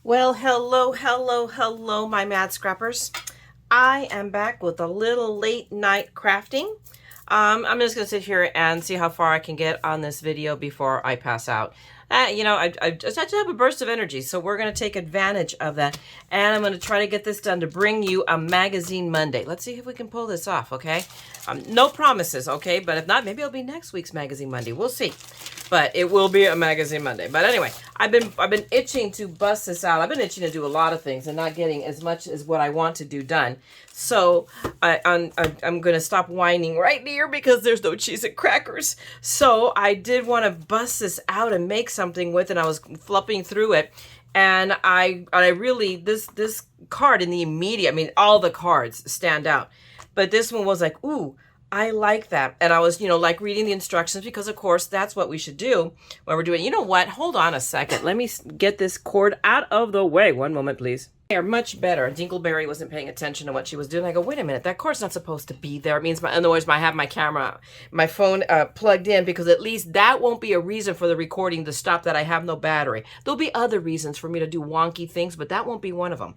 Well, hello, my mad scrappers. I am back with a little late night crafting. I'm just going to sit here and see how far I can get on this video before I pass out. I just had to have a burst of energy, so we're going to take advantage of that. And I'm going to try to get this done to bring you a Magazine Monday. Let's see if we can pull this off, okay? No promises, okay? But if not, maybe it'll be next week's Magazine Monday. We'll see. But it will be a Magazine Monday. But anyway, I've been itching to bust this out. I've been itching to do a lot of things and not getting as much as what I want to do done. So I'm going to stop whining right here because there's no cheese and crackers. So I did want to bust this out and make something with it. I was flipping through it. And I really, this card in the immediate, I mean, all the cards stand out. But this one was like, ooh, I like that. And I was, like reading the instructions because, of course, that's what we should do when we're doing. You know what? Hold on a second. Let me get this cord out of the way. One moment, please. They're much better. Dingleberry wasn't paying attention to what she was doing. I go, wait a minute, that cord's not supposed to be there. It means, in other words, I have my camera, my phone plugged in, because at least that won't be a reason for the recording to stop, that I have no battery. There'll be other reasons for me to do wonky things, but that won't be one of them.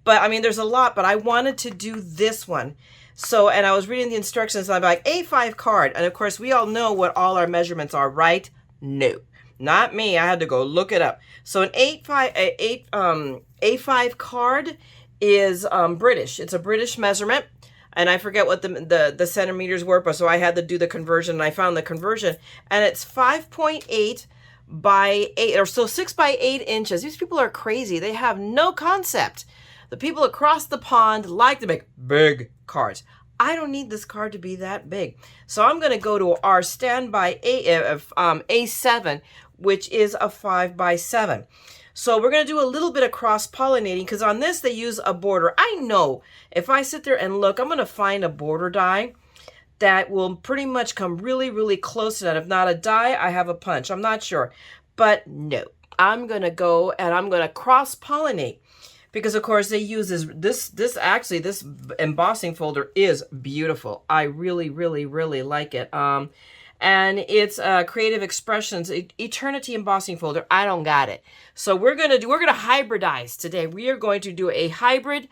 But I mean, there's a lot, but I wanted to do this one. So, and I was reading the instructions, and I'm like, A5 card. And of course, we all know what all our measurements are, right? No, not me. I had to go look it up. So an A5 card is British. It's a British measurement. And I forget what the centimeters were, but so I had to do the conversion, and I found the conversion. And it's 5.8 by 8, or so 6 by 8 inches. These people are crazy. They have no concept. The people across the pond like to make big cards. I don't need this card to be that big. So I'm going to go to our standby A7, which is a 5 by 7. So we're going to do a little bit of cross-pollinating, because on this they use a border. I know if I sit there and look, I'm going to find a border die that will pretty much come really, really close to that. If not a die, I have a punch. I'm not sure. But no, I'm going to go and I'm going to cross-pollinate. Because, of course, they use this embossing folder is beautiful. I really, really, really like it. And it's Creative Expressions Eternity embossing folder. I don't got it. So we're going to hybridize today. We are going to do a hybrid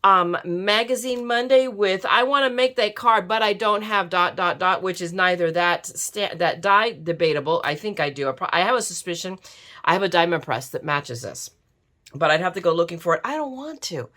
Magazine Monday with, I want to make that card, but I don't have ... which is neither that die debatable. I think I do. I have a suspicion. I have a diamond press that matches this, but I'd have to go looking for it. I don't want to.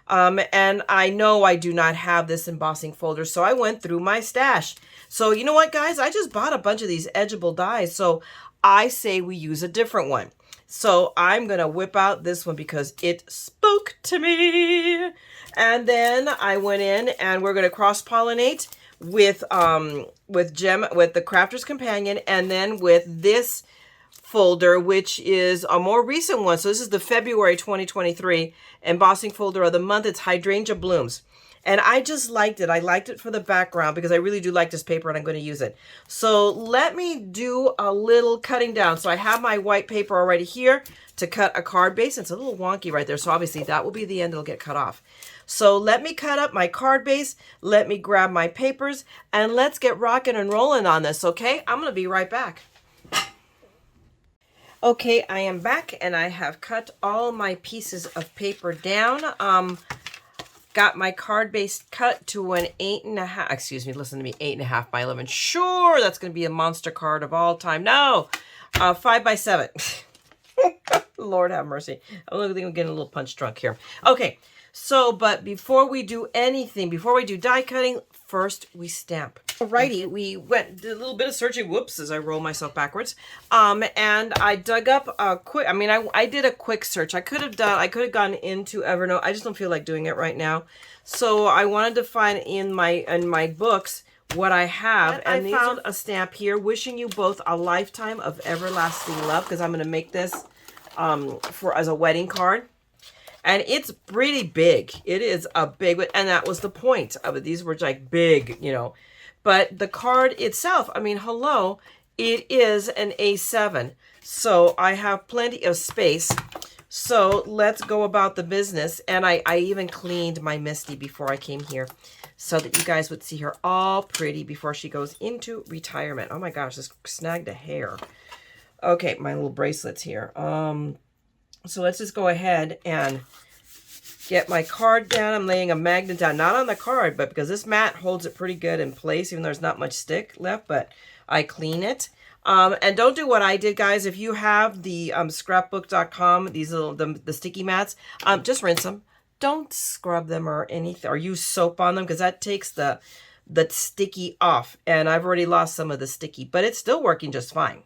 And I know I do not have this embossing folder, so I went through my stash. So you know what, guys? I just bought a bunch of these edgeable dies, so I say we use a different one. So I'm going to whip out this one because it spoke to me. And then I went in and we're going to cross-pollinate with the Crafter's Companion, and then with this folder, which is a more recent one. So this is the February 2023 embossing folder of the month. It's Hydrangea Blooms. And I just liked it. I liked it for the background because I really do like this paper and I'm going to use it. So let me do a little cutting down. So I have my white paper already here to cut a card base. It's a little wonky right there. So obviously that will be the end. It'll get cut off. So let me cut up my card base. Let me grab my papers and let's get rocking and rolling on this. Okay, I'm going to be right back. Okay, I am back and I have cut all my pieces of paper down. Got my card base cut to an 8.5, excuse me, listen to me, 8.5 by 11. Sure, that's going to be a monster card of all time. No, 5 by 7. Lord have mercy. I think I'm getting a little punch drunk here. Okay, so, but before we do anything, before we do die cutting, first we stamp. Alrighty, we did a little bit of searching, whoops, as I roll myself backwards. And I dug up a quick, I did a quick search. I could have gone into Evernote. I just don't feel like doing it right now. So I wanted to find in my books what I have. And I found a stamp here, wishing you both a lifetime of everlasting love, because I'm going to make this as a wedding card. And it's pretty big. It is a big one. And that was the point of it. These were like big, But the card itself, hello, it is an A7. So I have plenty of space. So let's go about the business. And I even cleaned my Misty before I came here so that you guys would see her all pretty before she goes into retirement. Oh my gosh, this snagged a hair. Okay, my little bracelets here. So let's just go ahead and get my card down. I'm laying a magnet down, not on the card, but because this mat holds it pretty good in place, even though there's not much stick left, but I clean it. And don't do what I did, guys. If you have the scrapbook.com, these little, the sticky mats, just rinse them. Don't scrub them or anything, or use soap on them, because that takes the sticky off. And I've already lost some of the sticky, but it's still working just fine.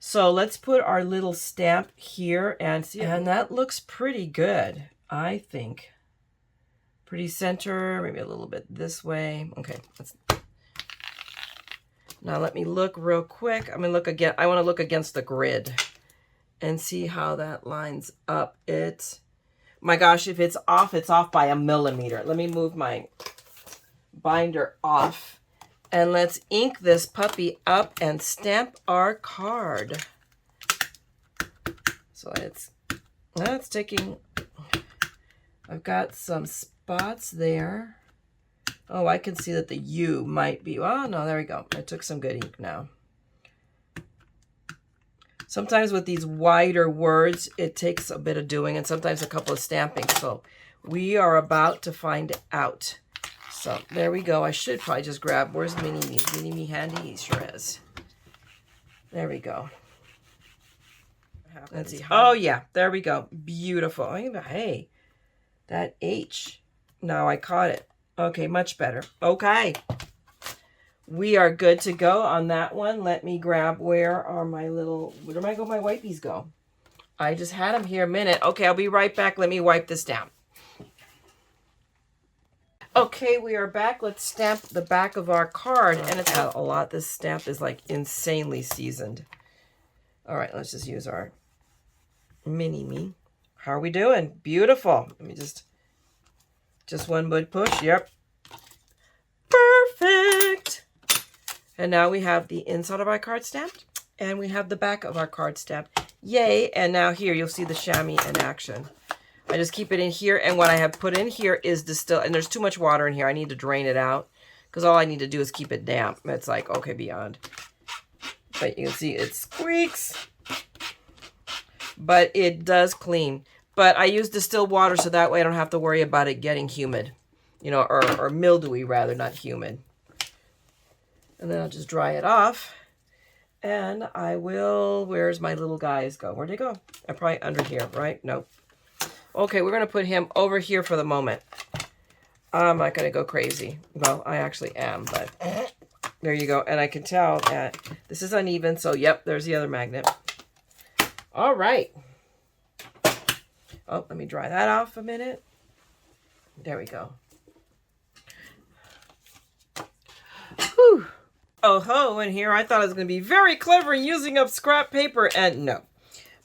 So let's put our little stamp here and see. And that looks pretty good, I think. Pretty center, maybe a little bit this way. Okay, now let me look real quick. I'm gonna look again. I want to look against the grid and see how that lines up. My gosh, if it's off by a millimeter. Let me move my binder off. And let's ink this puppy up and stamp our card. So that's taking, I've got some spots there. Oh, I can see that the U might be, oh no, there we go. I took some good ink now. Sometimes with these wider words, it takes a bit of doing and sometimes a couple of stamping. So we are about to find out. So there we go. I should probably just grab, where's Mini-Me? Is Mini-Me handy? He sure is. There we go. Let's see. Oh yeah, there we go. Beautiful. Hey, that H. Now I caught it. Okay, much better. Okay. We are good to go on that one. Let me grab, where my wipes go? I just had them here a minute. Okay, I'll be right back. Let me wipe this down. Okay, we are back. Let's stamp the back of our card. And it's got a lot. This stamp is like insanely seasoned. All right, let's just use our Mini-Me. How are we doing? Beautiful. Let me just one wood push. Yep. Perfect. And now we have the inside of our card stamped. And we have the back of our card stamped. Yay. And now here you'll see the chamois in action. I just keep it in here, and what I have put in here is distilled, and there's too much water in here. I need to drain it out, because all I need to do is keep it damp. It's like, okay, beyond. But you can see it squeaks, but it does clean. But I use distilled water, so that way I don't have to worry about it getting humid, you know, or mildewy rather, not humid. And then I'll just dry it off, and I will, where's my little guys go? Where'd they go? They're probably under here, right? Nope. Okay, we're going to put him over here for the moment. I'm not going to go crazy. Well, I actually am, but there you go. And I can tell that this is uneven, so yep, there's the other magnet. All right. Oh, let me dry that off a minute. There we go. Whew. Oh ho, and here I thought I was going to be very clever using up scrap paper, and no.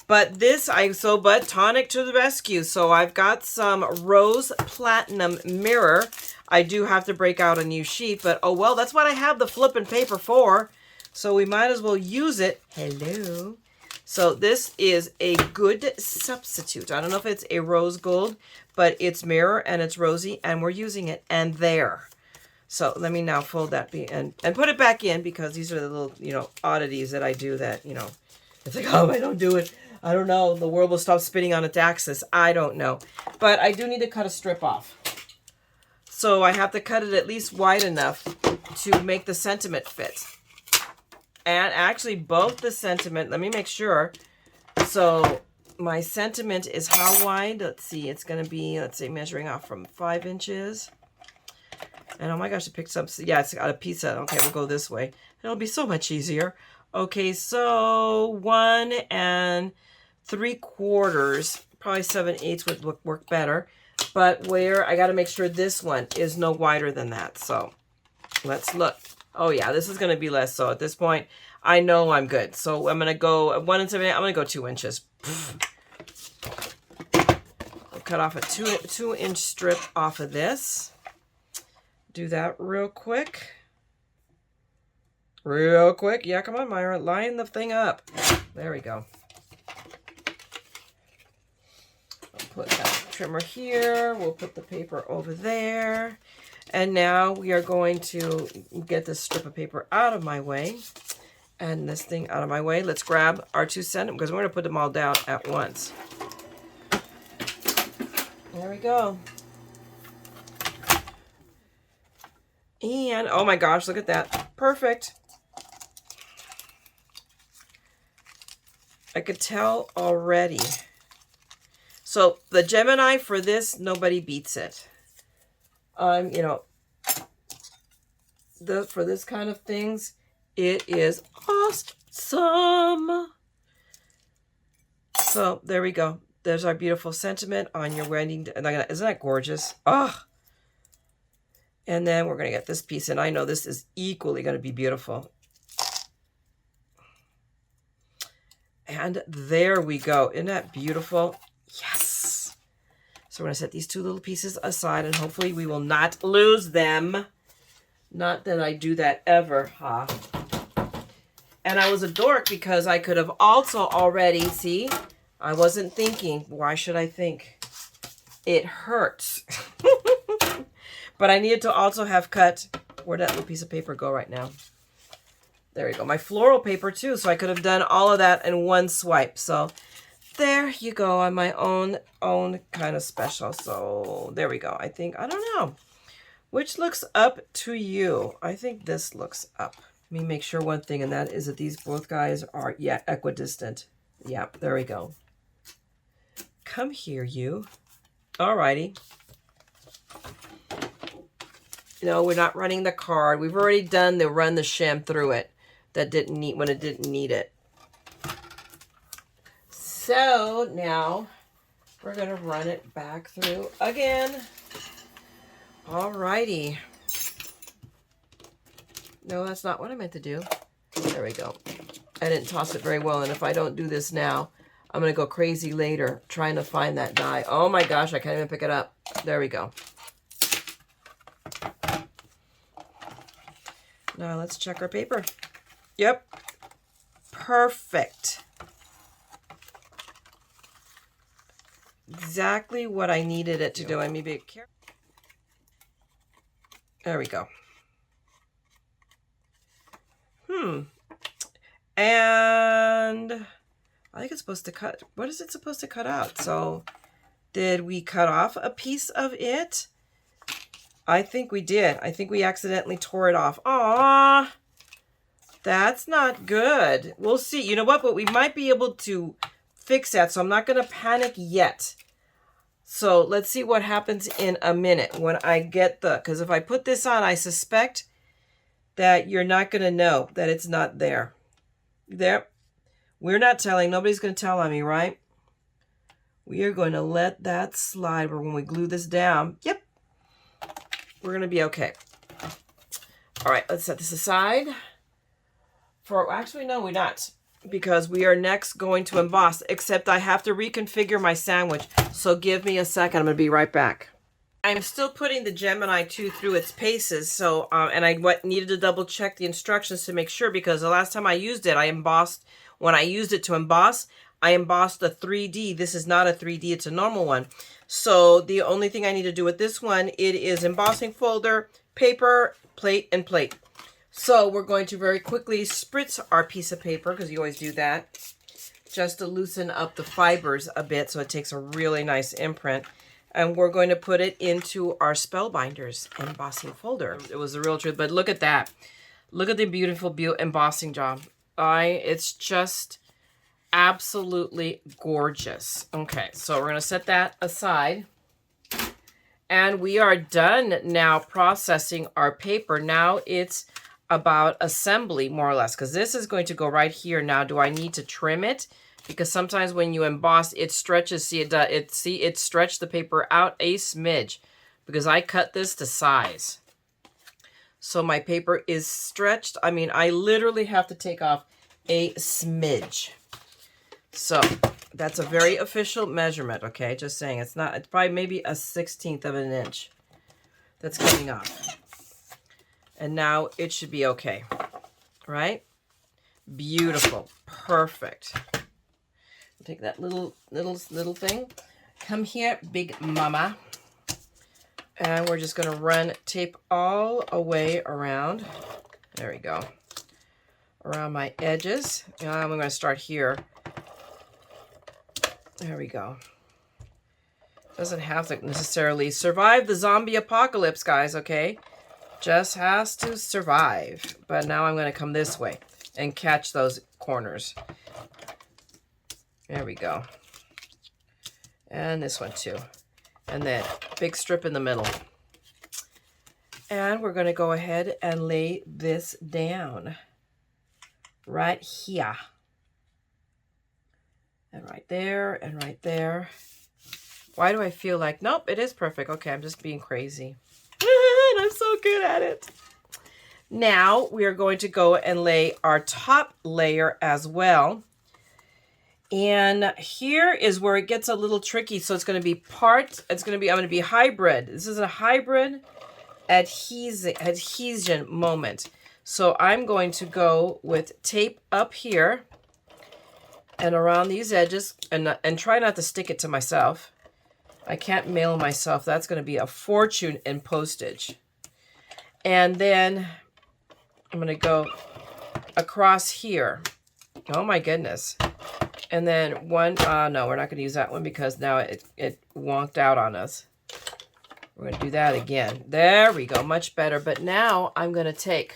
But this, but tonic to the rescue. So I've got some rose platinum mirror. I do have to break out a new sheet, but oh well, that's what I have the flipping paper for. So we might as well use it. Hello. So this is a good substitute. I don't know if it's a rose gold, but it's mirror and it's rosy, and we're using it, and there. So let me now fold that and put it back in, because these are the little, you know, oddities that I do that, you know, it's like, oh, I don't do it. I don't know. The world will stop spinning on its axis. I don't know. But I do need to cut a strip off. So I have to cut it at least wide enough to make the sentiment fit. And actually both the sentiment, let me make sure. So my sentiment is how wide? Let's see. It's going to be, let's say, measuring off from 5 inches. And oh my gosh, I picked some. Yeah, it's got a piece of, okay, we'll go this way. It'll be so much easier. Okay, so 1 3/4, probably 7/8 would work better. But where I got to make sure this one is no wider than that. So let's look. Oh yeah, this is going to be less. So at this point, I know I'm good. So I'm going to go 1 7/8. I'm going to go 2 inches. I'll cut off a 2-inch strip off of this. Do that real quick. Real quick. Yeah, come on, Mayra. Line the thing up. There we go. I'll put that trimmer here. We'll put the paper over there. And now we are going to get this strip of paper out of my way. And this thing out of my way. Let's grab our 2 centimeters, because we're going to put them all down at once. There we go. And, oh my gosh, look at that. Perfect. I could tell already. So the Gemini for this, nobody beats it. You know, for this kind of things, it is awesome. So there we go. There's our beautiful sentiment on your wedding. Isn't that gorgeous? Oh. And then we're going to get this piece, and I know this is equally going to be beautiful. And there we go. Isn't that beautiful? Yes. So we're going to set these two little pieces aside, and hopefully we will not lose them. Not that I do that ever, huh? And I was a dork because I could have also already, see, I wasn't thinking. Why should I think? It hurts. But I needed to also have cut, where'd that little piece of paper go right now? There we go. My floral paper too. So I could have done all of that in one swipe. So there you go on my own kind of special. So there we go. I don't know. Which looks up to you? I think this looks up. Let me make sure one thing, and that is that these both guys are, yeah, equidistant. Yeah, there we go. Come here, you. Alrighty. No, we're not running the card. We've already done the run the shim through it. That didn't need when it didn't need it. So now we're going to run it back through again. Alrighty. No, that's not what I meant to do. There we go. I didn't toss it very well, and if I don't do this now, I'm going to go crazy later trying to find that die. Oh my gosh, I can't even pick it up. There we go. Now let's check our paper. Yep. Perfect. Exactly what I needed it to do. I may be careful. There we go. And I think it's supposed to cut. What is it supposed to cut out? So did we cut off a piece of it? I think we did. I think we accidentally tore it off. Aww. That's not good. We'll see. You know what? But we might be able to fix that. So I'm not going to panic yet. So let's see what happens in a minute when I get because if I put this on, I suspect that you're not going to know that it's not there. There. We're not telling. Nobody's going to tell on me, right? We are going to let that slide when we glue this down. Yep. We're going to be okay. All right, let's set this aside. Actually, no, we're not. Because we are next going to emboss, except I have to reconfigure my sandwich. So give me a second. I'm going to be right back. I'm still putting the Gemini 2 through its paces. So, and I needed to double check the instructions to make sure, because the last time I used it, I embossed. When I used it to emboss, I embossed a 3D. This is not a 3D. It's a normal one. So the only thing I need to do with this one, it is embossing folder, paper, plate, and plate. So we're going to very quickly spritz our piece of paper, because you always do that, just to loosen up the fibers a bit so it takes a really nice imprint. And we're going to put it into our Spellbinders embossing folder. It was the real truth, but look at that. Look at the beautiful embossing job. It's just absolutely gorgeous. Okay, so we're going to set that aside. And we are done now processing our paper. Now it's about assembly, more or less, because this is going to go right here. Now, do I need to trim it? Because sometimes when you emboss, it stretches. See, it stretched the paper out a smidge, because I cut this to size. So my paper is stretched. I mean, I literally have to take off a smidge. So that's a very official measurement, okay? Just saying. It's probably maybe a 1/16 of an inch that's coming off. And now it should be okay, right? Beautiful, perfect. Take that little thing. Come here, big mama. And we're just gonna run tape all the way around. There we go. Around my edges. And I'm gonna start here. There we go. Doesn't have to necessarily survive the zombie apocalypse, guys, okay? Just has to survive. But now I'm going to come this way and catch those corners. There we go. And this one too. And then big strip in the middle. And we're going to go ahead and lay this down right here. And right there, and right there. Why do I feel like, nope, it is perfect. Okay, I'm just being crazy. And I'm so good at it. Now we are going to go and lay our top layer as well. And here is where it gets a little tricky. So it's going to be I'm going to be hybrid. This is a hybrid adhesion moment. So I'm going to go with tape up here and around these edges and try not to stick it to myself. I can't mail myself. That's going to be a fortune in postage. And then I'm going to go across here. Oh my goodness. And then one, no, we're not going to use that one because now it wonked out on us. We're going to do that again. There we go. Much better. But now I'm going to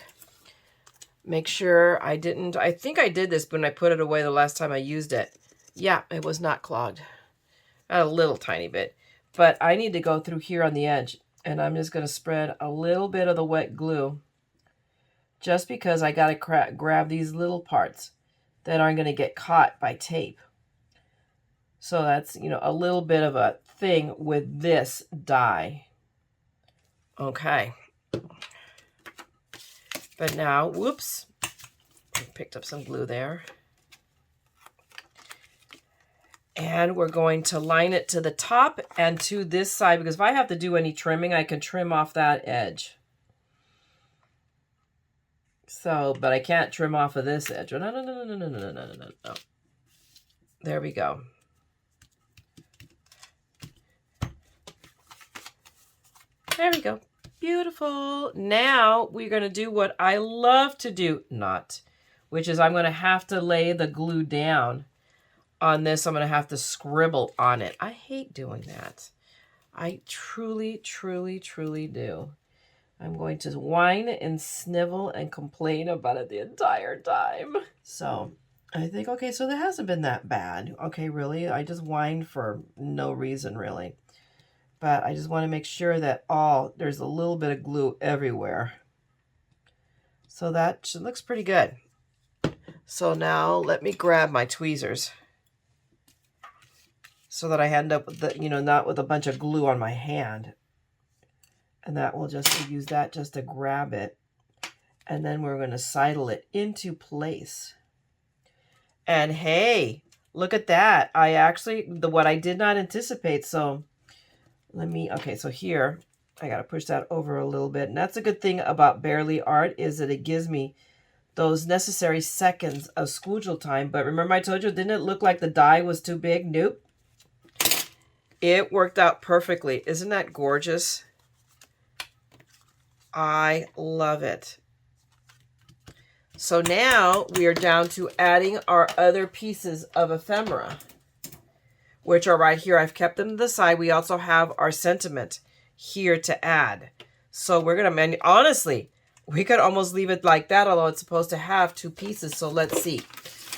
make sure I think I did this when I put it away the last time I used it. Yeah, it was not clogged. A little tiny bit. But I need to go through here on the edge. And I'm just going to spread a little bit of the wet glue. Just because I got to grab these little parts that aren't going to get caught by tape. So that's, a little bit of a thing with this die. Okay. But now, whoops, I picked up some glue there. And we're going to line it to the top and to this side, because if I have to do any trimming, I can trim off that edge. So, but I can't trim off of this edge. No. There we go. There we go. Beautiful. Now we're going to do what I love to do, which is I'm going to have to lay the glue down on this. I'm going to have to scribble on it. I hate doing that. I truly, truly, truly do. I'm going to whine and snivel and complain about it the entire time. So I think, okay, so that hasn't been that bad. Okay, really? I just whined for no reason, really. But I just want to make sure that there's a little bit of glue everywhere. So that looks pretty good. So now let me grab my tweezers so that I end up with not with a bunch of glue on my hand. And that will just use that just to grab it. And then we're going to sidle it into place. And hey, look at that. What I did not anticipate. So okay, so here, I got to push that over a little bit. And that's a good thing about Barely Art is that it gives me those necessary seconds of squoogel time. But remember I told you, didn't it look like the die was too big? Nope. It worked out perfectly. Isn't that gorgeous? I love it. So now we are down to adding our other pieces of ephemera, which are right here. I've kept them to the side. We also have our sentiment here to add. So we're going to, honestly, we could almost leave it like that, although it's supposed to have two pieces. So let's see.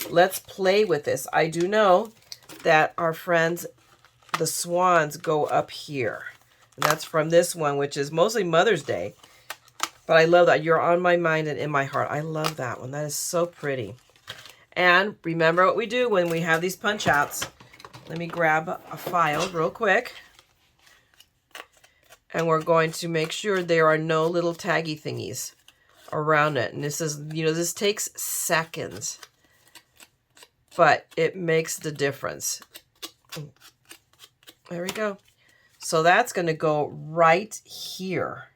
Let's play with this. I do know that our friends, the swans, go up here. And that's from this one, which is mostly Mother's Day. But I love that. You're on my mind and in my heart. I love that one. That is so pretty. And remember what we do when we have these punch outs. Let me grab a file real quick. And we're going to make sure there are no little taggy thingies around it. And this is, this takes seconds. But it makes the difference. There we go. So that's going to go right here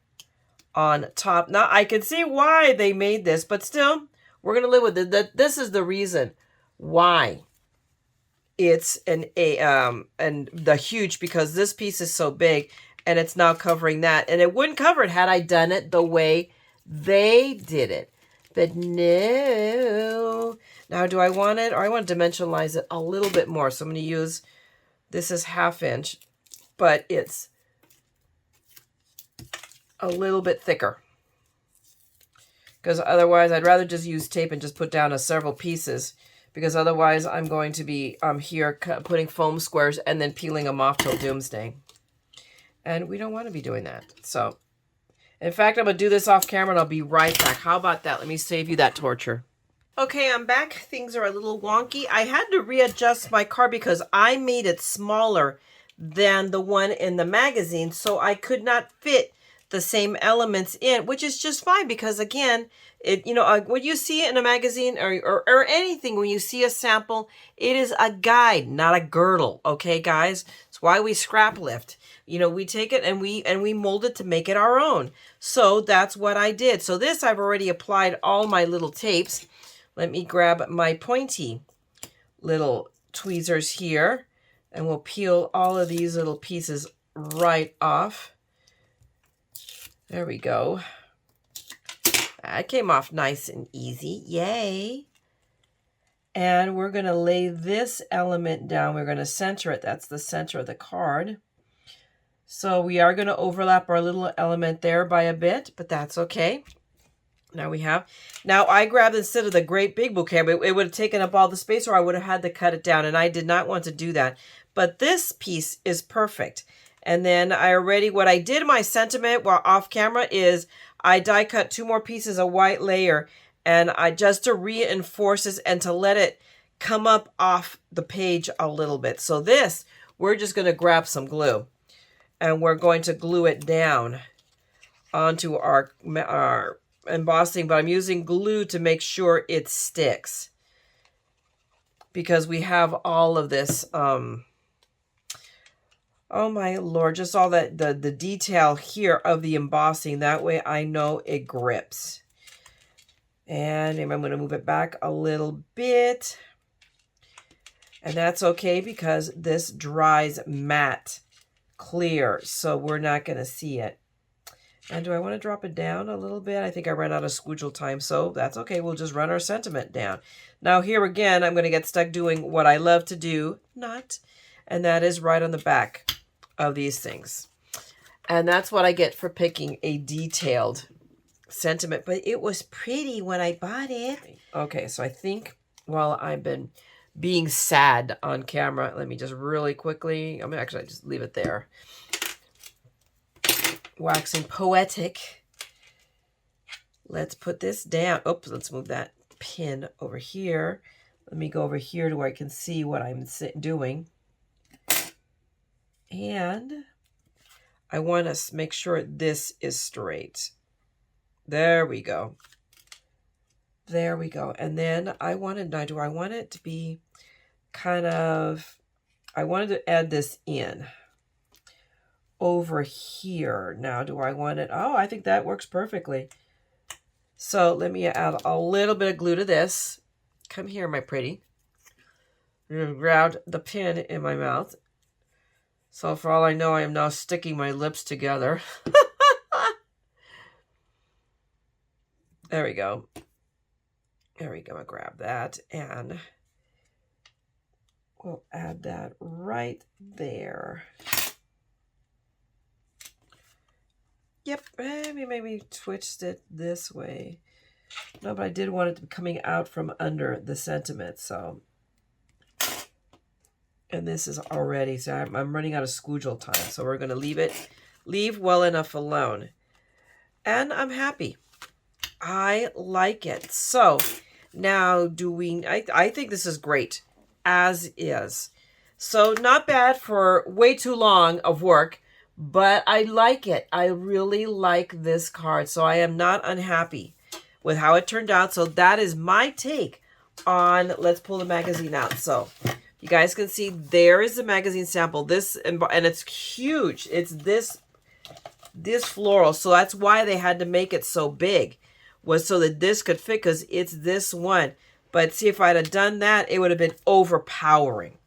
on top. Now, I can see why they made this, but still, we're going to live with it. This is the reason why it's and the huge, because this piece is so big and it's now covering that. And it wouldn't cover it had I done it the way they did it. But no. Now, do I want it? Or I want to dimensionalize it a little bit more. So I'm going to use, this is 1/2 inch. but it's a little bit thicker. Because otherwise, I'd rather just use tape and just put down several pieces. Because otherwise, I'm going to be here putting foam squares and then peeling them off till doomsday. And we don't want to be doing that. So, in fact, I'm going to do this off camera and I'll be right back. How about that? Let me save you that torture. Okay, I'm back. Things are a little wonky. I had to readjust my card because I made it smaller than the one in the magazine. So I could not fit the same elements in, which is just fine because again, when you see it in a magazine or anything, when you see a sample, it is a guide, not a girdle. Okay, guys, it's why we scrap lift. We take it and we mold it to make it our own. So that's what I did. So this I've already applied all my little tapes. Let me grab my pointy little tweezers here, and we'll peel all of these little pieces right off. There we go. That came off nice and easy. Yay. And we're going to lay this element down. We're going to center it. That's the center of the card. So we are going to overlap our little element there by a bit, but that's okay. Now I grabbed, instead of the great big bouquet, it would have taken up all the space or I would have had to cut it down, and I did not want to do that. But this piece is perfect. And then what I did in my sentiment while off camera is I die cut 2 more pieces of white layer, and just to reinforce this and to let it come up off the page a little bit. So this, we're just going to grab some glue and we're going to glue it down onto our embossing, but I'm using glue to make sure it sticks because we have all of this oh my Lord, just all that the detail here of the embossing. That way I know it grips. And I'm going to move it back a little bit. And that's okay because this dries matte clear, so we're not going to see it. And do I want to drop it down a little bit? I think I ran out of squiggle time, so that's okay. We'll just run our sentiment down. Now here again, I'm going to get stuck doing what I love to do, and that is right on the back of these things. And that's what I get for picking a detailed sentiment, but it was pretty when I bought it. Okay, so I think while I've been being sad on camera, let me just really quickly, I'm actually just leave it there. Waxing poetic. Let's put this down. Oops, let's move that pin over here. Let me go over here to where I can see what I'm doing. And I want to make sure this is straight. There we go. There we go. And then do I want it to be kind of, I wanted to add this in over here. Now, do I want it? Oh, I think that works perfectly. So let me add a little bit of glue to this. Come here, my pretty. I'm going to grab the pin in my mouth. So for all I know, I am now sticking my lips together. There we go. There we go. I grab that and we'll add that right there. Yep, maybe twist it this way. No, but I did want it to be coming out from under the sentiment, so. And this is already, so I'm running out of squiggle time, so we're going to leave well enough alone. And I'm happy. I like it. So now I think this is great as is. So not bad for way too long of work, but I like it. I really like this card. So I am not unhappy with how it turned out. So that is my take on, let's pull the magazine out. So you guys can see there is the magazine sample. This, and it's huge. It's this floral. So that's why they had to make it so big, was so that this could fit, because it's this one. But see, if I'd have done that, it would have been overpowering.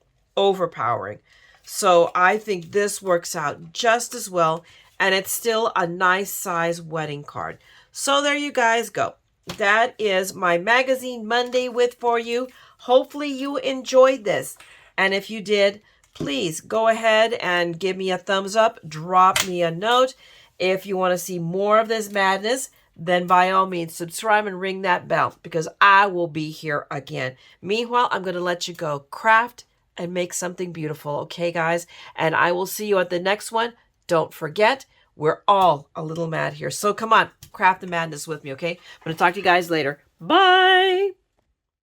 So I think this works out just as well, and it's still a nice size wedding card. So there you guys go. That is my Magazine Monday with for you. Hopefully you enjoyed this. And if you did, please go ahead and give me a thumbs up. Drop me a note. If you want to see more of this madness, then by all means, subscribe and ring that bell because I will be here again. Meanwhile, I'm going to let you go craft and make something beautiful. Okay, guys? And I will see you at the next one. Don't forget, we're all a little mad here. So come on, craft the madness with me, okay? I'm going to talk to you guys later. Bye.